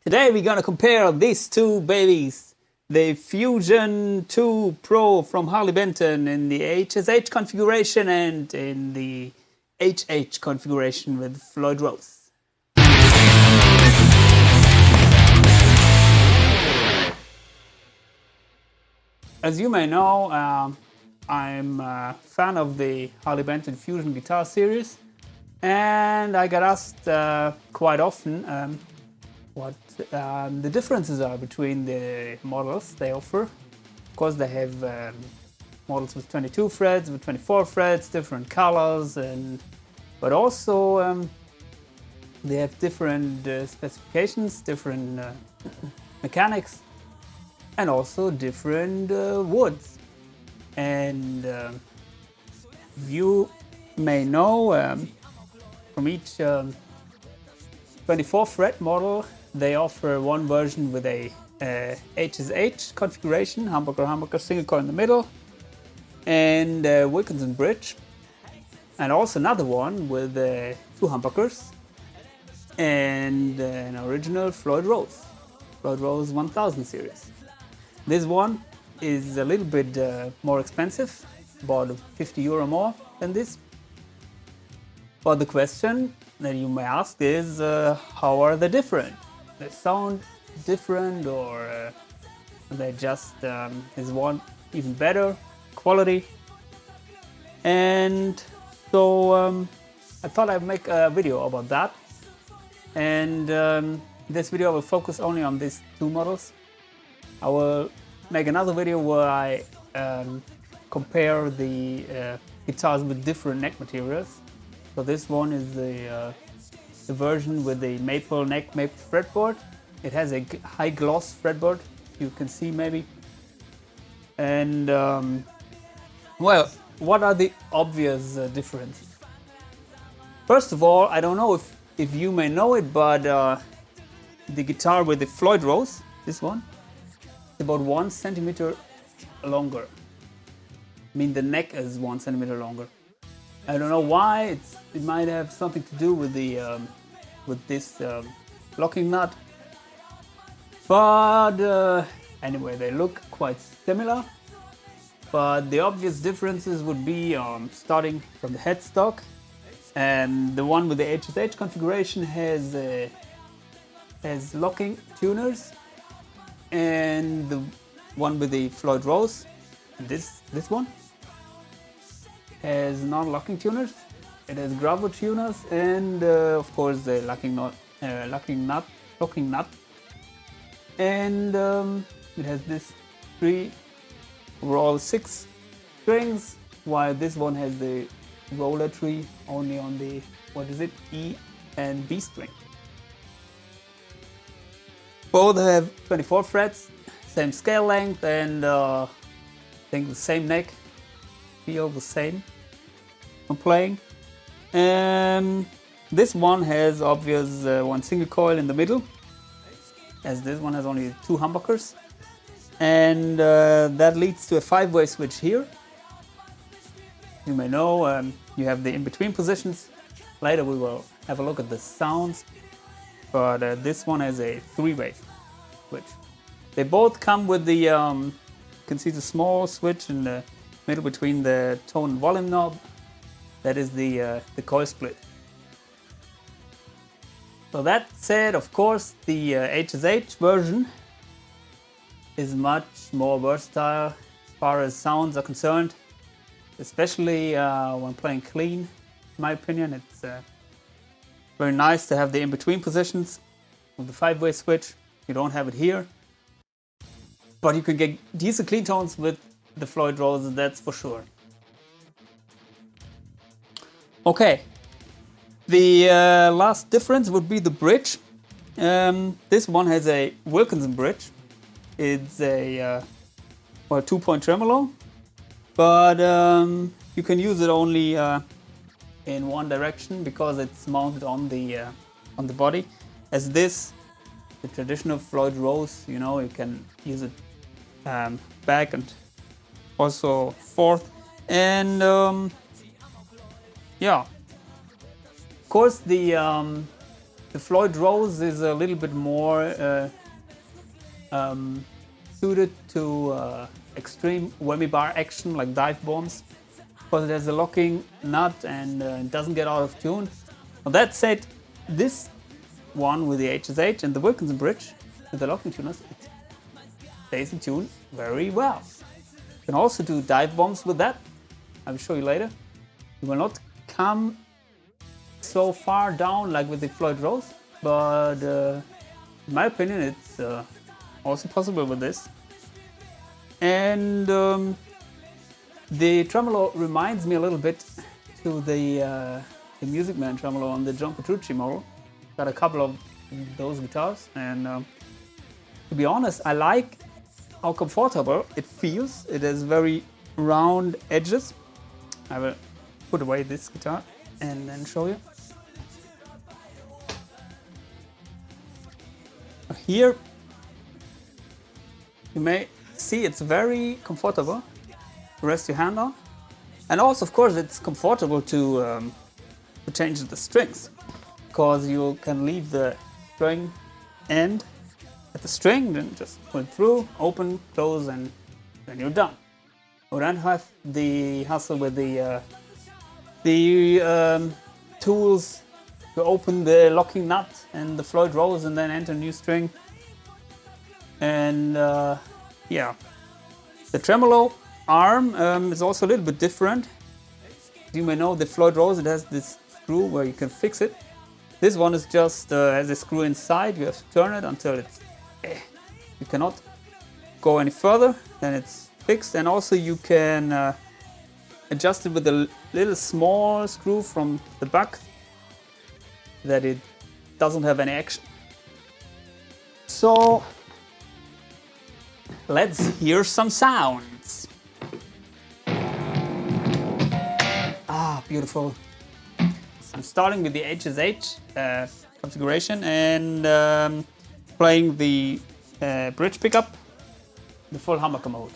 Today we're gonna compare these two babies. The Fusion 2 Pro from Harley Benton in the HSH configuration and in the HH configuration with Floyd Rose. As you may know, I'm a fan of the Harley Benton Fusion guitar series, and I get asked quite often what the differences are between the models they offer. Of course, they have models with 22 frets, with 24 frets, different colors, but also they have different specifications, different mechanics, and also different woods. And you may know from each 24 fret model they offer one version with a HSH configuration, humbucker, single coil in the middle, and Wilkinson bridge, and also another one with two humbuckers and an original Floyd Rose 1000 series. This one is a little bit more expensive, about 50 euro more than this. But the question that you may ask is, how are they different? They sound different, or they just is one even better quality? And so I thought I'd make a video about that. And this video will focus only on these two models. I will make another video where I compare the guitars with different neck materials. So this one is the version with the maple neck, maple fretboard. It has a high gloss fretboard, you can see maybe. And well, what are the obvious differences? First of all, I don't know if you may know it, but the guitar with the Floyd Rose, this one, is about 1 centimeter longer. I mean, the neck is 1 centimeter longer. I don't know why. It might have something to do with the with this locking nut. But anyway, they look quite similar. But the obvious differences would be starting from the headstock, and the one with the HSH configuration has locking tuners, and the one with the Floyd Rose, this one, has non-locking tuners. It has gravel tuners, and of course the locking nut, and it has this overall 6 strings, while this one has the roller tree only on the E and B string. Both have 24 frets, same scale length, and I think the same neck, feel the same when playing. This one has obvious one single coil in the middle, as this one has only 2 humbuckers, and that leads to a 5-way switch here. You may know you have the in-between positions. Later we will have a look at the sounds, but this one has a 3-way switch. They both come with the you can see the small switch in the middle between the tone and volume knob. That is the coil split. So that said, of course, the HSH version is much more versatile as far as sounds are concerned, especially when playing clean. In my opinion, it's very nice to have the in-between positions with the 5-way switch. You don't have it here, but you can get decent clean tones with the Floyd Rose, that's for sure. Okay, the last difference would be the bridge. This one has a Wilkinson bridge. It's a 2-point tremolo, but you can use it only in one direction because it's mounted on the body. As this, the traditional Floyd Rose, you know, you can use it back and also forth, and yeah. Of course, the the Floyd Rose is a little bit more suited to extreme whammy bar action like dive bombs, because it has a locking nut and it doesn't get out of tune. Well, that said, this one with the HSH and the Wilkinson bridge with the locking tuners, it stays in tune very well. You can also do dive bombs with that. I'll show you later. You will not come so far down like with the Floyd Rose, but in my opinion it's also possible with this. And the tremolo reminds me a little bit to the Music Man tremolo on the John Petrucci model. Got a couple of those guitars, and to be honest, I like how comfortable it feels. It has very round edges. I will put away this guitar and then show you. Here you may see it's very comfortable to rest your hand on, and also of course it's comfortable to change the strings, because you can leave the string end at the string, then just pull it through, open, close, and then you're done. You don't have the hassle with the tools to open the locking nut and the Floyd Rose and then enter a new string. And yeah, the tremolo arm is also a little bit different. You may know the Floyd Rose, it has this screw where you can fix it. This one is just has a screw inside. You have to turn it until it's you cannot go any further, then it's fixed. And also you can adjust it with a little small screw from the back that it doesn't have any action. So let's hear some sounds. Ah, beautiful. I'm starting with the HSH configuration and playing the bridge pickup, the full humbucker mode.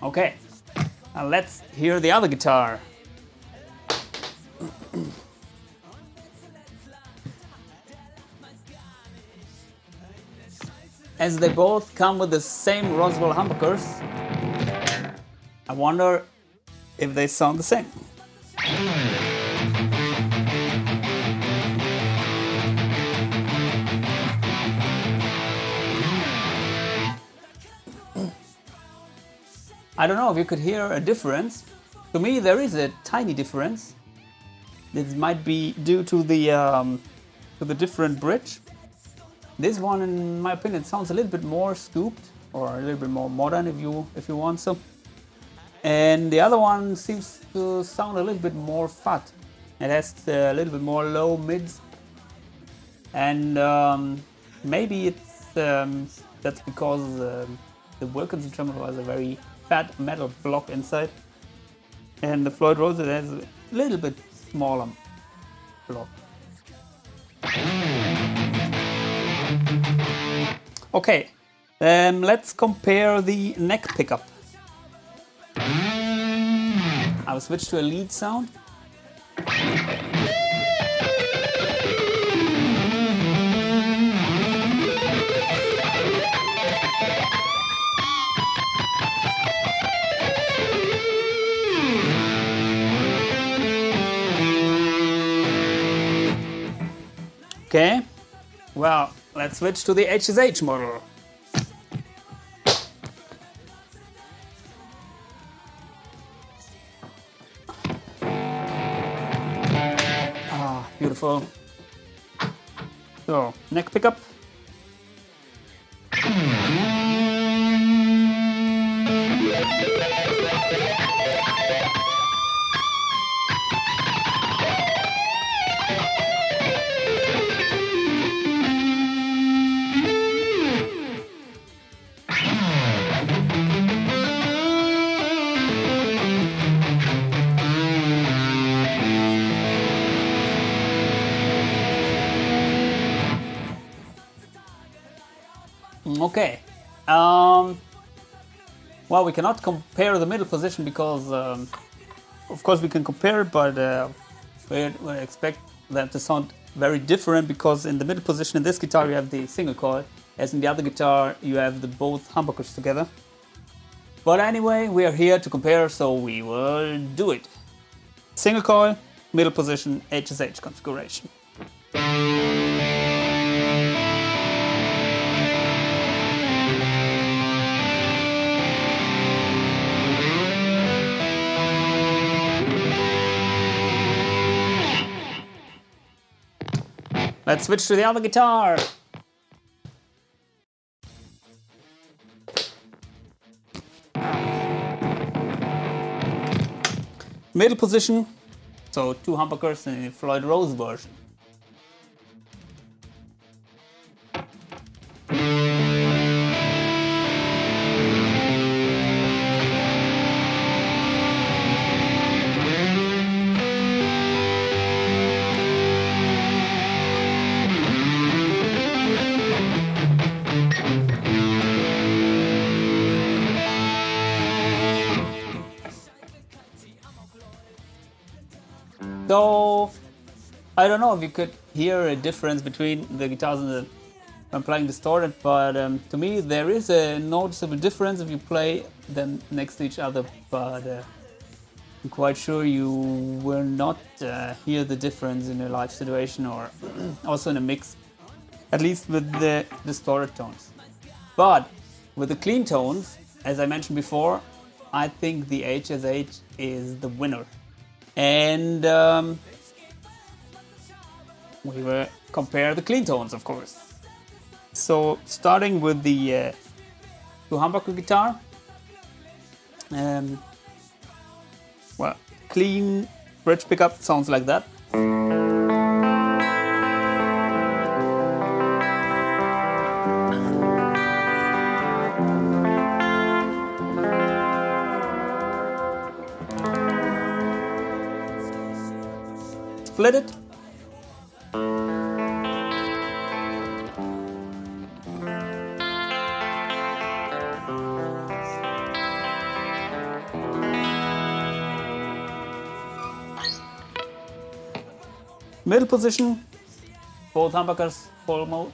Okay, now let's hear the other guitar. As they both come with the same Roswell humbuckers, I wonder if they sound the same. I don't know if you could hear a difference. To me, there is a tiny difference. This might be due to the different bridge. This one, in my opinion, sounds a little bit more scooped, or a little bit more modern if you want so. And the other one seems to sound a little bit more fat. It has a little bit more low mids, and maybe it's that's because the Wilkinson tremolo has a very fat metal block inside, and the Floyd Rose has a little bit smaller block. Okay, let's compare the neck pickup. I will switch to a lead sound. Okay, well, let's switch to the HSH model. Ah, beautiful. So, neck pickup. Okay, Well, we cannot compare the middle position because, of course, we can compare it, but we expect them to sound very different because in the middle position in this guitar you have the single coil, as in the other guitar you have the both humbuckers together. But anyway, we are here to compare, so we will do it. Single coil, middle position, HSH configuration. Let's switch to the other guitar. Middle position, so 2 humbuckers in the Floyd Rose version. So, I don't know if you could hear a difference between the guitars when playing distorted, but to me there is a noticeable difference if you play them next to each other, but I'm quite sure you will not hear the difference in a live situation or also in a mix, at least with the distorted tones. But with the clean tones, as I mentioned before, I think the HSH is the winner. And we will compare the clean tones, of course. So starting with the 2 humbucker guitar, well, clean bridge pickup sounds like that. Split it. Middle position, both humbuckers, full mode.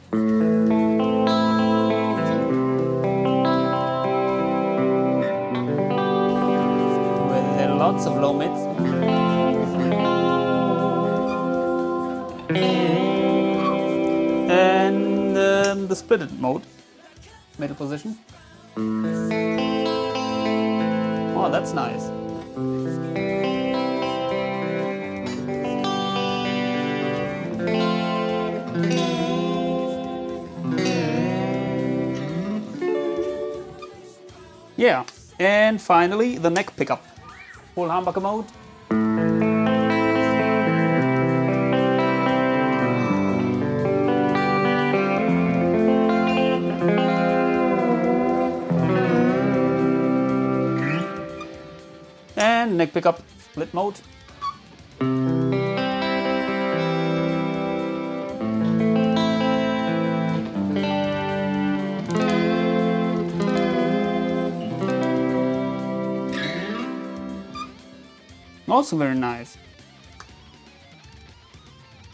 With lots of low mids. And the splitted mode, middle position. Oh, that's nice. Yeah, and finally the neck pickup, full humbucker mode. And neck pickup, split mode. Also very nice.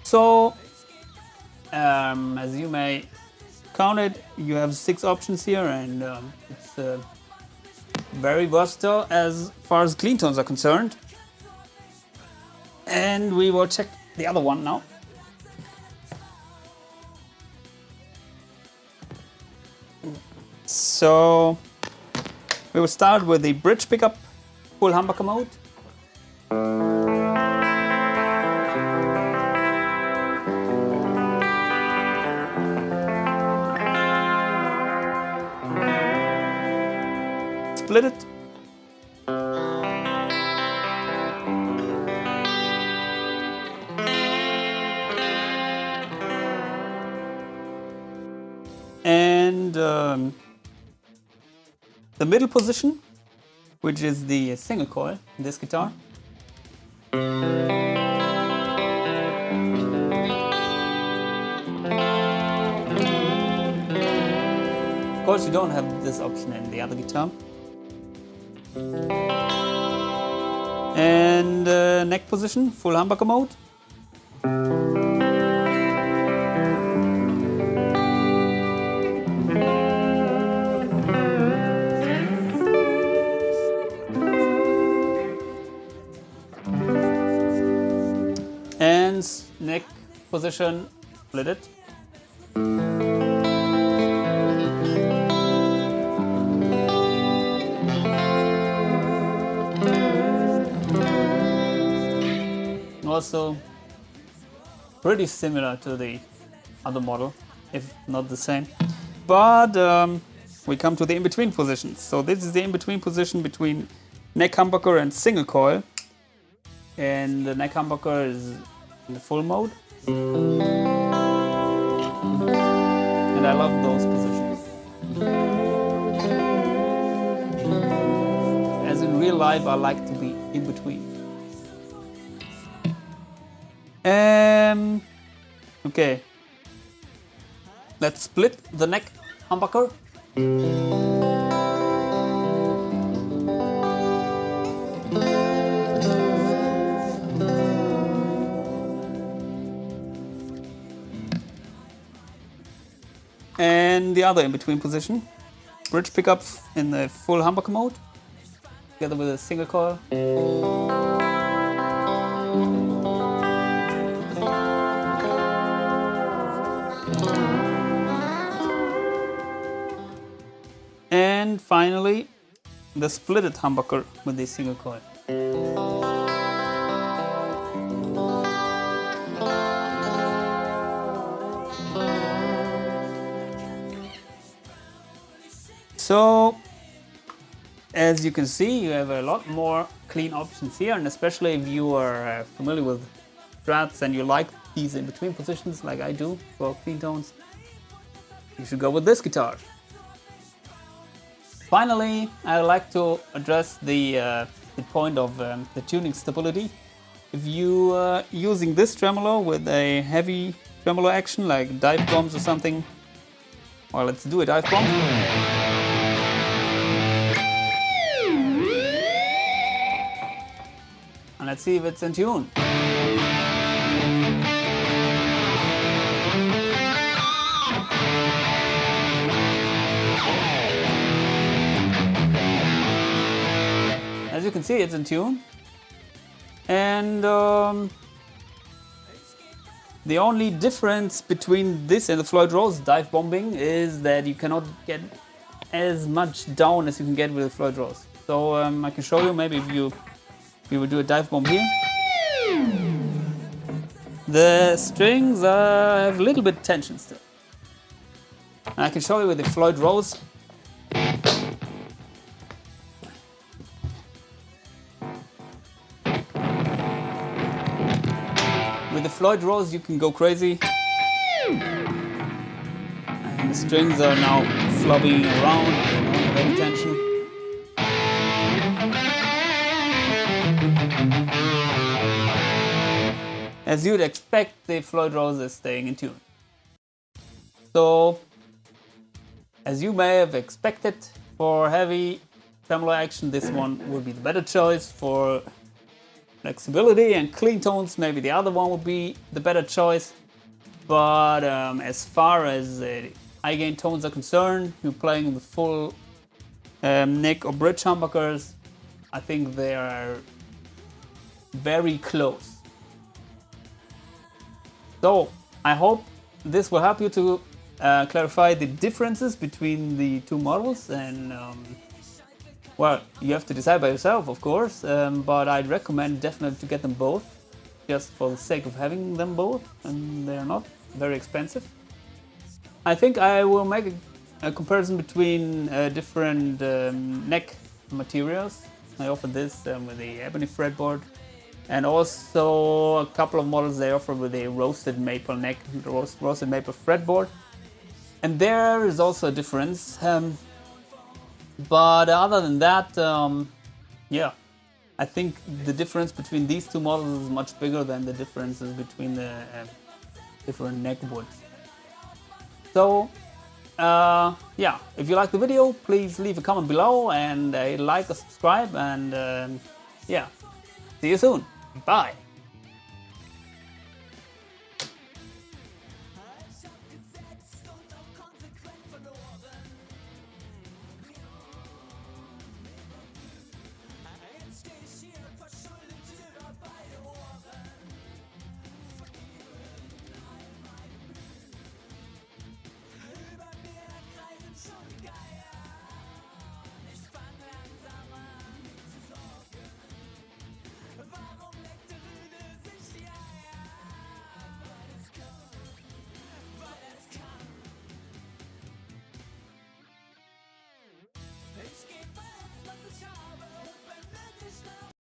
So, as you may count it, you have 6 options here, and it's very versatile as far as clean tones are concerned. And we will check the other one now. So we will start with the bridge pickup, full humbucker mode. Split it. And the middle position, which is the single coil in this guitar. Of course, you don't have this option in the other guitar. And neck position, full humbucker mode. And neck position, split it. Also pretty similar to the other model, if not the same. But we come to the in-between positions. So this is the in-between position between neck humbucker and single coil. And the neck humbucker is in the full mode. And I love those positions. As in real life, I like to be in between. Okay, let's split the neck humbucker. And the other in-between position, bridge pickup in the full humbucker mode, together with a single coil. And finally, the splitted humbucker with the single coil. So, as you can see, you have a lot more clean options here, and especially if you are familiar with strats and you like these in-between positions like I do for clean tones, you should go with this guitar. Finally, I'd like to address the point of the tuning stability. If you are using this tremolo with a heavy tremolo action like dive bombs or something, well, let's do a dive bomb. And let's see if it's in tune. As you can see, it's in tune. And the only difference between this and the Floyd Rose dive bombing is that you cannot get as much down as you can get with the Floyd Rose. So I can show you, maybe if we will do a dive bomb here. The strings have a little bit of tension still. And I can show you with the Floyd Rose. With the Floyd Rose you can go crazy. And the strings are now flopping around, don't have any tension. As you'd expect, the Floyd Rose is staying in tune. So, as you may have expected, for heavy tremolo action, this one would be the better choice. For flexibility and clean tones, maybe the other one would be the better choice. But as far as high gain tones are concerned, you're playing the full neck or bridge humbuckers, I think they are very close. So I hope this will help you to clarify the differences between the two models, and well, you have to decide by yourself, of course, but I'd recommend definitely to get them both, just for the sake of having them both, and they're not very expensive. I think I will make a comparison between different neck materials. I offer this with the ebony fretboard, and also a couple of models they offer with a roasted maple neck, roasted maple fretboard. And there is also a difference. But other than that, yeah, I think the difference between these two models is much bigger than the differences between the different neck woods. So yeah, if you like the video, please leave a comment below and a like or subscribe, and yeah, see you soon. Bye.